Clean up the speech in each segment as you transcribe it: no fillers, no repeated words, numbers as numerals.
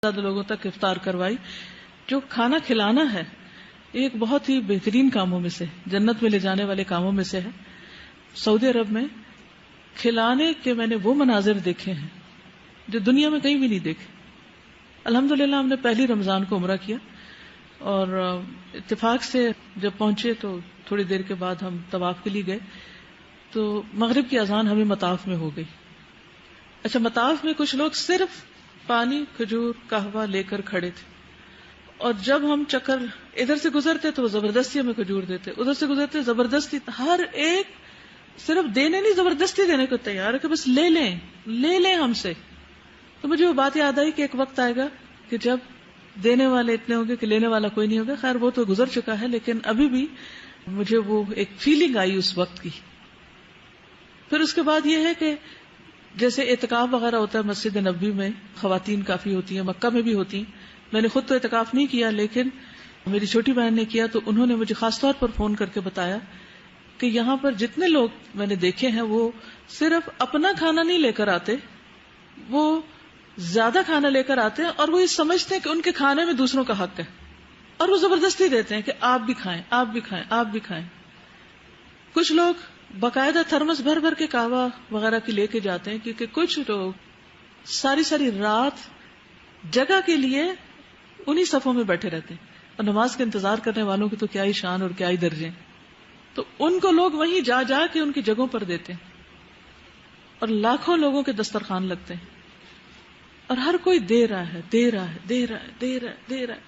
زیادہ لوگوں تک افطار کروائی. جو کھانا کھلانا ہے ایک بہت ہی بہترین کاموں میں سے، جنت میں لے جانے والے کاموں میں سے ہے. سعودی عرب میں کھلانے کے میں نے وہ مناظر دیکھے ہیں جو دنیا میں کہیں بھی نہیں دیکھے. الحمدللہ ہم نے پہلی رمضان کو عمرہ کیا اور اتفاق سے جب پہنچے تو تھوڑی دیر کے بعد ہم طواف کے لیے گئے تو مغرب کی اذان ہمیں مطاف میں ہو گئی. اچھا، مطاف میں کچھ لوگ صرف پانی، کھجور، قہوہ لے کر کھڑے تھے اور جب ہم چکر ادھر سے گزرتے تو وہ زبردستی ہمیں کھجور دیتے، ادھر سے گزرتے زبردستی، ہر ایک صرف دینے نہیں زبردستی دینے کو تیار ہے کہ بس لے لیں ہم سے. تو مجھے وہ بات یاد آئی کہ ایک وقت آئے گا کہ جب دینے والے اتنے ہوں گے کہ لینے والا کوئی نہیں ہوگا. خیر وہ تو گزر چکا ہے، لیکن ابھی بھی مجھے وہ ایک فیلنگ آئی اس وقت کی. پھر اس کے بعد یہ ہے کہ جیسے اعتکاف وغیرہ ہوتا ہے مسجد نبوی میں، خواتین کافی ہوتی ہیں، مکہ میں بھی ہوتی ہیں. میں نے خود تو اعتکاف نہیں کیا لیکن میری چھوٹی بہن نے کیا، تو انہوں نے مجھے خاص طور پر فون کر کے بتایا کہ یہاں پر جتنے لوگ میں نے دیکھے ہیں وہ صرف اپنا کھانا نہیں لے کر آتے، وہ زیادہ کھانا لے کر آتے ہیں اور وہ یہ سمجھتے ہیں کہ ان کے کھانے میں دوسروں کا حق ہے اور وہ زبردستی دیتے ہیں کہ آپ بھی کھائیں، آپ بھی کھائیں، آپ بھی کھائیں. کچھ لوگ باقاعدہ تھرمس بھر بھر کے قہوہ وغیرہ کی لے کے جاتے ہیں کیونکہ کچھ لوگ ساری رات جگہ کے لیے انہی صفوں میں بیٹھے رہتے ہیں اور نماز کا انتظار کرنے والوں کی تو کیا ہی شان اور کیا ہی درجے. تو ان کو لوگ وہیں جا جا کے ان کی جگہوں پر دیتے ہیں اور لاکھوں لوگوں کے دسترخوان لگتے ہیں اور ہر کوئی دے رہا ہے،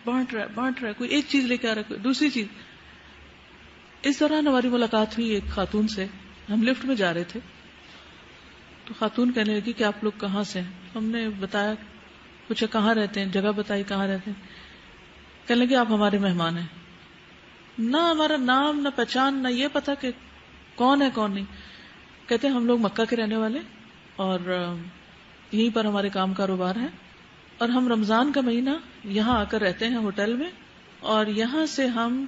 بانٹ رہا ہے، کوئی ایک چیز لے کے آ رہا ہے، کوئی دوسری چیز. اس دوران ہماری ملاقات ہوئی ایک خاتون سے. ہم لفٹ میں جا رہے تھے تو خاتون کہنے لگی کہ آپ لوگ کہاں سے ہیں. ہم نے بتایا، پوچھا کہاں رہتے ہیں، جگہ بتائی کہاں رہتے ہیں. کہنے لگے آپ ہمارے مہمان ہیں. نہ ہمارا نام، نہ پہچان، نہ یہ پتا کہ کون ہے کون نہیں. کہتے ہیں ہم لوگ مکہ کے رہنے والے اور یہیں پر ہمارے کام کاروبار ہے اور ہم رمضان کا مہینہ یہاں آ کر رہتے ہیں ہوٹل میں اور یہاں سے ہم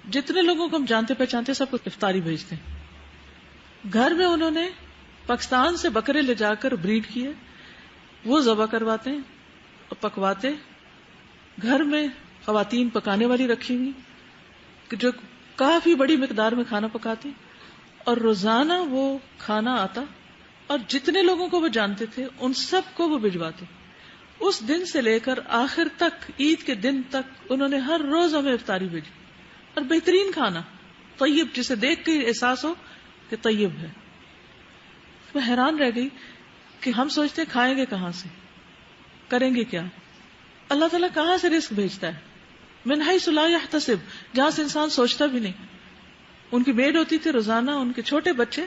جتنے لوگوں کو ہم جانتے پہچانتے سب کو افطاری بھیجتے ہیں. گھر میں انہوں نے پاکستان سے بکرے لے جا کر بریڈ کیے، وہ ذبح کرواتے ہیں اور پکواتے. گھر میں خواتین پکانے والی رکھی ہوئی جو کافی بڑی مقدار میں کھانا پکاتی اور روزانہ وہ کھانا آتا اور جتنے لوگوں کو وہ جانتے تھے ان سب کو وہ بھجواتے. اس دن سے لے کر آخر تک، عید کے دن تک انہوں نے ہر روز ہمیں افطاری بھیجی اور بہترین کھانا، طیب، جسے دیکھ کے احساس ہو کہ طیب ہے. میں حیران رہ گئی کہ ہم سوچتے کھائیں گے کہاں سے، کریں گے کیا. اللہ تعالیٰ کہاں سے رزق بھیجتا ہے؟ من حیث لا یحتسب، جہاں سے انسان سوچتا بھی نہیں. ان کی میڈ ہوتی تھی روزانہ، ان کے چھوٹے بچے،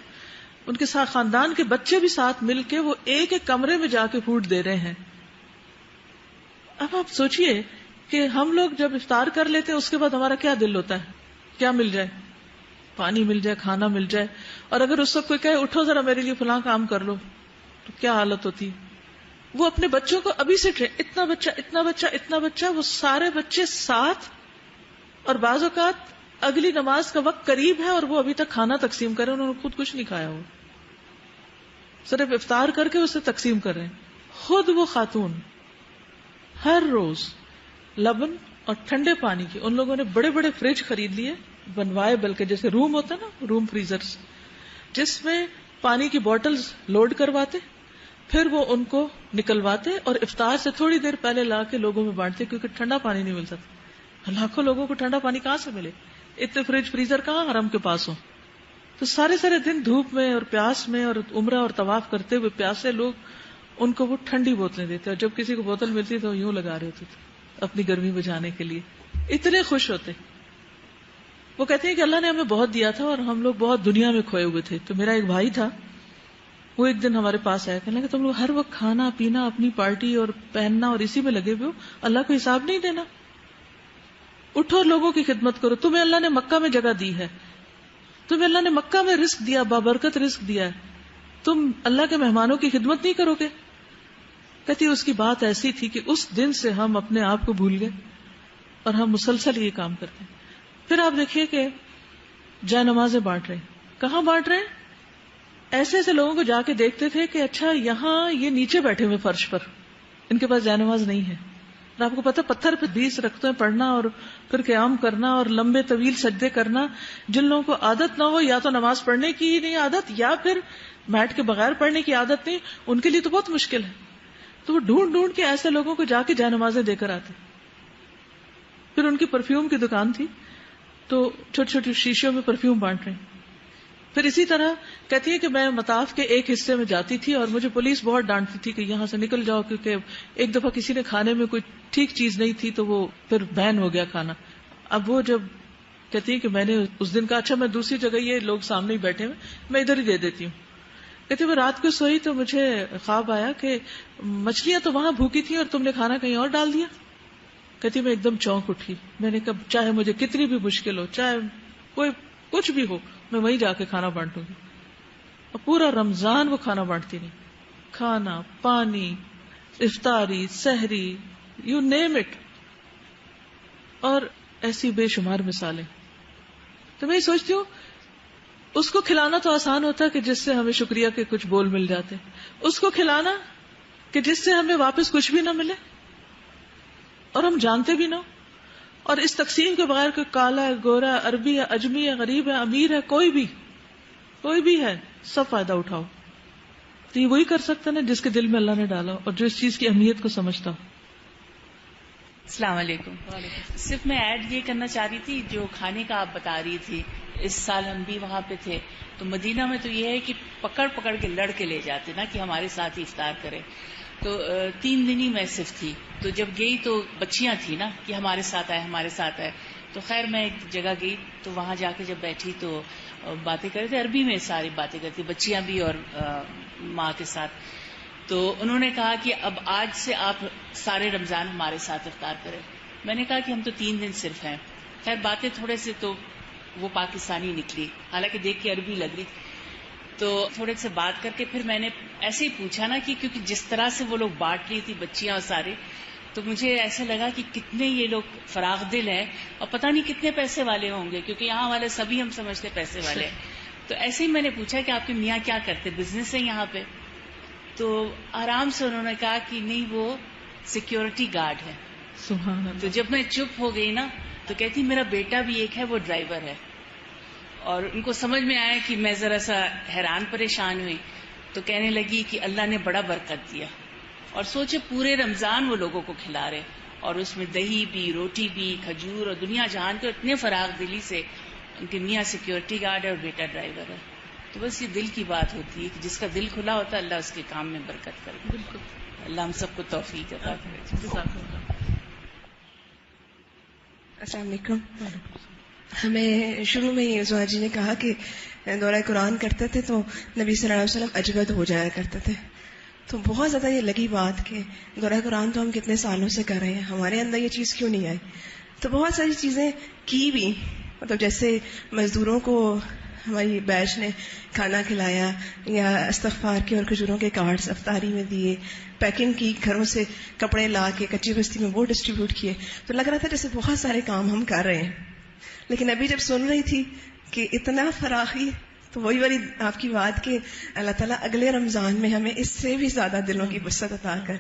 ان کے ساتھ خاندان کے بچے بھی ساتھ مل کے وہ ایک ایک کمرے میں جا کے فوڈ دے رہے ہیں. اب آپ سوچئے کہ ہم لوگ جب افطار کر لیتے ہیں اس کے بعد ہمارا کیا دل ہوتا ہے، کیا مل جائے، پانی مل جائے، کھانا مل جائے. اور اگر اس وقت کوئی کہے اٹھو ذرا میرے لیے فلاں کام کر لو تو کیا حالت ہوتی. وہ اپنے بچوں کو ابھی سے اتنا بچہ، وہ سارے بچے ساتھ، اور بعض اوقات اگلی نماز کا وقت قریب ہے اور وہ ابھی تک کھانا تقسیم کر رہے ہیں. انہوں نے خود کچھ نہیں کھایا، وہ صرف افطار کر کے اسے تقسیم کر رہے ہیں. خود وہ خاتون ہر روز لبن اور ٹھنڈے پانی کی، ان لوگوں نے بڑے بڑے فریج خرید لیے، بنوائے، بلکہ جیسے روم ہوتا نا، روم فریزرز، جس میں پانی کی بوٹلز لوڈ کرواتے، پھر وہ ان کو نکلواتے اور افطار سے تھوڑی دیر پہلے لا کے لوگوں میں بانٹتے کیونکہ ٹھنڈا پانی نہیں ملتا تھا. لاکھوں لوگوں کو ٹھنڈا پانی کہاں سے ملے، اتنے فریج فریزر کہاں حرم کے پاس ہوں. تو سارے دن دھوپ میں اور پیاس میں اور عمرہ اور طواف کرتے ہوئے پیاسے لوگ ان کو وہ ٹھنڈی بوتلیں دیتے اور جب کسی کو بوتل ملتی تو یوں لگا رہے ہوتے تھے اپنی گرمی بجھانے کے لیے. اتنے خوش ہوتے. وہ کہتے ہیں کہ اللہ نے ہمیں بہت دیا تھا اور ہم لوگ بہت دنیا میں کھوئے ہوئے تھے. تو میرا ایک بھائی تھا، وہ ایک دن ہمارے پاس آیا، کہنے لگا تم لوگ ہر وقت کھانا پینا، اپنی پارٹی اور پہننا اور اسی میں لگے ہوئے ہو، اللہ کو حساب نہیں دینا. اٹھو اور لوگوں کی خدمت کرو. تمہیں اللہ نے مکہ میں جگہ دی ہے، تمہیں اللہ نے مکہ میں رزق دیا، بابرکت رزق دیا ہے، تم اللہ کے مہمانوں کی خدمت نہیں کرو گے. کہتی اس کی بات ایسی تھی کہ اس دن سے ہم اپنے آپ کو بھول گئے اور ہم مسلسل یہ کام کرتے ہیں. پھر آپ دیکھیے کہ جائے نمازیں بانٹ رہے ہیں. کہاں بانٹ رہے ہیں؟ ایسے لوگوں کو جا کے دیکھتے تھے کہ اچھا یہاں یہ نیچے بیٹھے ہوئے فرش پر، ان کے پاس جائے نماز نہیں ہے، اور آپ کو پتا پتھر پہ 20 رکعتیں پڑھنا اور پھر قیام کرنا اور لمبے طویل سجدے کرنا، جن لوگوں کو عادت نہ ہو، یا تو نماز پڑھنے کی ہی نہیں عادت یا پھر میٹ کے بغیر پڑھنے کی عادت نہیں، ان کے لیے تو بہت مشکل ہے. تو وہ ڈھونڈ ڈھونڈ کے ایسے لوگوں کو جا کے جائے نمازیں دے کر آتے. پھر ان کی پرفیوم کی دکان تھی تو چھوٹی چھوٹی شیشوں میں پرفیوم بانٹ رہے ہیں. پھر اسی طرح کہتی ہے کہ میں مطاف کے ایک حصے میں جاتی تھی اور مجھے پولیس بہت ڈانٹتی تھی کہ یہاں سے نکل جاؤ، کیونکہ ایک دفعہ کسی نے کھانے میں کوئی ٹھیک چیز نہیں تھی تو وہ پھر بین ہو گیا کھانا. اب وہ جب کہتی ہے کہ میں نے اس دن کہا اچھا میں دوسری جگہ، یہ لوگ سامنے ہی بیٹھے ہوئے، میں ادھر ہی دے دیتی ہوں. کہتی وہ رات کو سوئی تو مجھے خواب آیا کہ مچھلیاں تو وہاں بھوکی تھیں اور تم نے کھانا کہیں اور ڈال دیا. کہتی میں ایک دم چونک اٹھی. میں نے کہا چاہے مجھے کتنی بھی مشکل ہو، چاہے کوئی کچھ بھی ہو، میں وہیں جا کے کھانا بانٹوں گی. اور پورا رمضان وہ کھانا بانٹتی نہیں، کھانا، پانی، افطاری، سحری، یو نیم اٹ، اور ایسی بے شمار مثالیں. تو میں یہ سوچتی ہوں اس کو کھلانا تو آسان ہوتا ہے کہ جس سے ہمیں شکریہ کے کچھ بول مل جاتے، اس کو کھلانا کہ جس سے ہمیں واپس کچھ بھی نہ ملے اور ہم جانتے بھی نہ ہو. اور اس تقسیم کے بغیر کوئی کالا ہے، گورا ہے، عربی ہے، اجمی ہے، غریب ہے، امیر ہے، کوئی بھی ہے، سب فائدہ اٹھاؤ. تو یہ وہی کر سکتا نا جس کے دل میں اللہ نے ڈالا اور جو اس چیز کی اہمیت کو سمجھتا ہو. السلام علیکم. صرف میں ایڈ یہ کرنا چاہ رہی تھی جو کھانے کا آپ بتا رہی تھی. اس سال ہم بھی وہاں پہ تھے تو مدینہ میں تو یہ ہے کہ پکڑ پکڑ کے لڑ کے لے جاتے نا کہ ہمارے ساتھ ہی افطار کرے. تو 3 دن ہی میں صرف تھی تو جب گئی تو بچیاں تھیں نا کہ ہمارے ساتھ آئے. تو خیر میں ایک جگہ گئی تو وہاں جا کے جب بیٹھی تو باتیں کر رہے تھے عربی میں، ساری باتیں کرتی بچیاں بھی اور ماں کے ساتھ. تو انہوں نے کہا کہ اب آج سے آپ سارے رمضان ہمارے ساتھ افطار کریں. میں نے کہا کہ ہم تو 3 دن صرف ہیں. خیر باتیں تھوڑے سے تو وہ پاکستانی نکلی، حالانکہ دیکھ کے عربی لگ رہی. تو تھوڑے سے بات کر کے پھر میں نے ایسے ہی پوچھا نا کہ کیونکہ جس طرح سے وہ لوگ بانٹ رہی تھی بچیاں اور سارے، تو مجھے ایسا لگا کہ کتنے یہ لوگ فراغ دل ہیں اور پتہ نہیں کتنے پیسے والے ہوں گے، کیونکہ یہاں والے سبھی ہم سمجھتے پیسے والے ہیں. تو ایسے ہی میں نے پوچھا کہ آپ کے میاں کیا کرتے، بزنس ہے یہاں پہ؟ تو آرام سے انہوں نے کہا کہ نہیں وہ سیکیورٹی گارڈ ہے. سبحان اللہ. تو جب میں چپ ہو گئی نا تو کہتی میرا بیٹا بھی ایک ہے وہ ڈرائیور ہے. اور ان کو سمجھ میں آیا کہ میں ذرا سا حیران پریشان ہوئی تو کہنے لگی کہ اللہ نے بڑا برکت دیا. اور سوچے پورے رمضان وہ لوگوں کو کھلا رہے اور اس میں دہی بھی، روٹی بھی، کھجور اور دنیا جہان کے اتنے فراغ دلی سے. ان کے میاں سیکیورٹی گارڈ ہے اور بیٹا ڈرائیور ہے. تو بس یہ دل کی بات ہوتی ہے کہ جس کا دل کھلا ہوتا ہے اللہ اس کے کام میں برکت کرے. بالکل. اللہ ہم سب کو توفیق عطا کرے. السلام علیکم. ہمیں شروع میں ہی زوہا جی نے کہا کہ دورہ قرآن کرتے تھے تو نبی صلی اللہ علیہ وسلم اجود ہو جایا کرتے تھے. تو بہت زیادہ یہ لگی بات کہ دورہ قرآن تو ہم کتنے سالوں سے کر رہے ہیں، ہمارے اندر یہ چیز کیوں نہیں آئی. تو بہت ساری چیزیں کی بھی، مطلب جیسے مزدوروں کو ہماری بیچ نے کھانا کھلایا، یا استغفار کے اور کھجوروں کے کارڈز افطاری میں دیے، پیکنگ کی، گھروں سے کپڑے لا کے کچی بستی میں وہ ڈسٹریبیوٹ کیے. تو لگ رہا تھا جیسے بہت سارے کام ہم کر رہے ہیں. لیکن ابھی جب سن رہی تھی کہ اتنا فراخی، تو وہی والی آپ کی بات کہ اللہ تعالیٰ اگلے رمضان میں ہمیں اس سے بھی زیادہ دلوں کی وسعت عطا کر.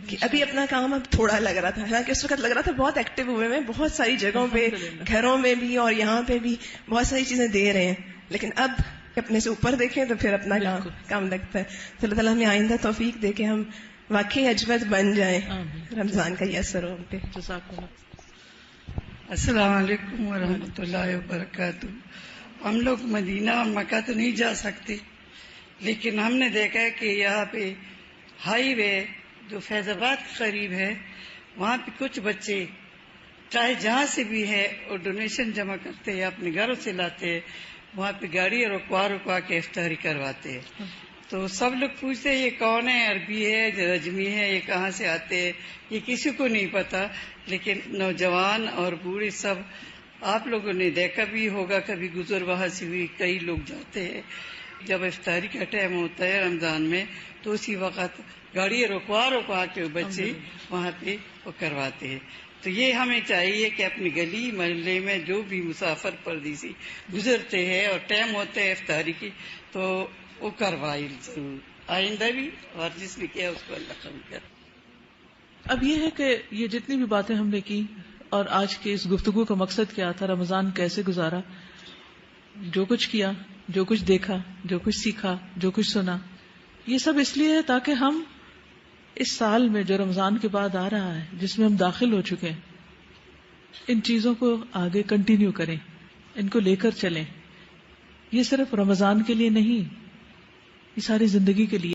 کہ ابھی اپنا کام اب تھوڑا لگ رہا تھا، حالانکہ اس وقت لگ رہا تھا بہت ایکٹیو ہوئے ہیں، بہت ساری جگہوں پہ، گھروں میں بھی اور یہاں پہ بھی بہت ساری چیزیں دے رہے ہیں. لیکن اب اپنے سے اوپر دیکھیں تو پھر اپنا کام لگتا ہے. تو اللہ تعالیٰ ہمیں آئندہ توفیق دے کہ ہم واقعی اجود بن جائیں، رمضان کا یہ اثر ہو ہم پہ. السلام علیکم ورحمۃ اللہ وبرکاتہ. ہم لوگ مدینہ اور مکہ تو نہیں جا سکتے، لیکن ہم نے دیکھا ہے کہ یہاں پہ ہائی وے جو فیض آباد قریب ہے وہاں پہ کچھ بچے چاہے جہاں سے بھی ہے اور ڈونیشن جمع کرتے ہیں، اپنے گھروں سے لاتے ہیں، وہاں پہ گاڑی رکوا کے افطاری کرواتے ہیں. تو سب لوگ پوچھتے ہیں یہ کون ہے، عربی ہے، رجمی ہے، یہ کہاں سے آتے ہیں، یہ کسی کو نہیں پتا. لیکن نوجوان اور بوڑھے سب، آپ لوگوں نے دیکھا بھی ہوگا، کبھی گزر وہاں سے بھی کئی لوگ جاتے ہیں. جب افطاری کا ٹائم ہوتا ہے رمضان میں تو اسی وقت گاڑی رکوا کے بچے وہاں پہ وہ کرواتے ہیں. تو یہ ہمیں چاہیے کہ اپنی گلی محلے میں جو بھی مسافر پردیسی گزرتے ہیں اور ٹائم ہوتا ہے افطاری کی تو وہ کروائے ضرور، آئندہ بھی، اور جس نے کیا اس کو اللہ قبول کرے. اب یہ ہے کہ یہ جتنی بھی باتیں ہم نے کی اور آج کی اس گفتگو کا مقصد کیا تھا، رمضان کیسے گزارا، جو کچھ کیا، جو کچھ دیکھا، جو کچھ سیکھا، جو کچھ سنا، یہ سب اس لیے ہے تاکہ ہم اس سال میں جو رمضان کے بعد آ رہا ہے، جس میں ہم داخل ہو چکے ہیں، ان چیزوں کو آگے کنٹینیو کریں، ان کو لے کر چلیں. یہ صرف رمضان کے لیے نہیں، یہ ساری زندگی کے لیے.